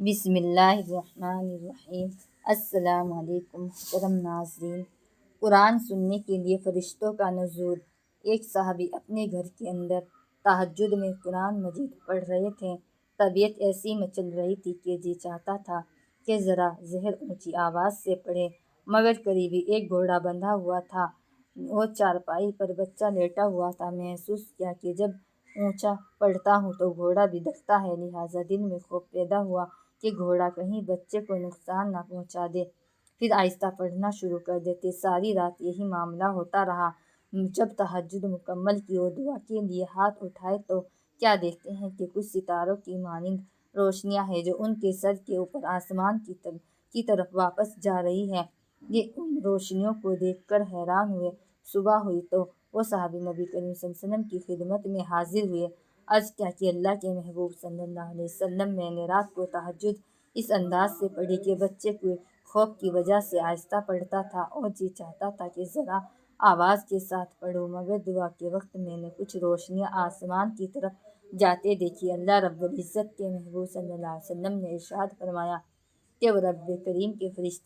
بسم اللہ الرحمن الرحیم۔ السلام علیکم محترم ناظرین۔ قرآن سننے کے لیے فرشتوں کا نزول۔ ایک صحابی اپنے گھر کے اندر تہجد میں قرآن مجید پڑھ رہے تھے۔ طبیعت ایسی مچل رہی تھی کہ جی چاہتا تھا کہ ذرا زہر اونچی آواز سے پڑھے، مگر قریبی ایک گھوڑا بندھا ہوا تھا اور چارپائی پر بچہ لیٹا ہوا تھا۔ محسوس کیا کہ جب اونچا پڑھتا ہوں تو گھوڑا بھی دھکتا ہے، لہٰذا دل میں خوف پیدا ہوا کہ گھوڑا کہیں بچے کو نقصان نہ پہنچا دے۔ پھر آہستہ پڑھنا شروع کر دیتے۔ ساری رات یہی معاملہ ہوتا رہا۔ جب تہجد مکمل کی اور دعا کے لیے ہاتھ اٹھائے تو کیا دیکھتے ہیں کہ کچھ ستاروں کی مانند روشنیاں ہیں جو ان کے سر کے اوپر آسمان کی طرف واپس جا رہی ہیں۔ یہ ان روشنیوں کو دیکھ کر حیران ہوئے۔ صبح ہوئی تو وہ صحابی نبی کریم صلی اللہ علیہ وسلم کی خدمت میں حاضر ہوئے۔ عرض کیا کہ اللہ کے محبوب صلی اللہ علیہ وسلم، میں نے رات کو تہجد اس انداز سے پڑھی کہ بچے کے خوف کی وجہ سے آہستہ پڑھتا تھا اور جی چاہتا تھا کہ ذرا آواز کے ساتھ پڑھوں، مگر دعا کے وقت میں نے کچھ روشنیاں آسمان کی طرف جاتے دیکھی۔ اللہ رب العزت کے محبوب صلی اللہ علیہ وسلم نے ارشاد فرمایا کہ وہ رب کریم کے فرشتے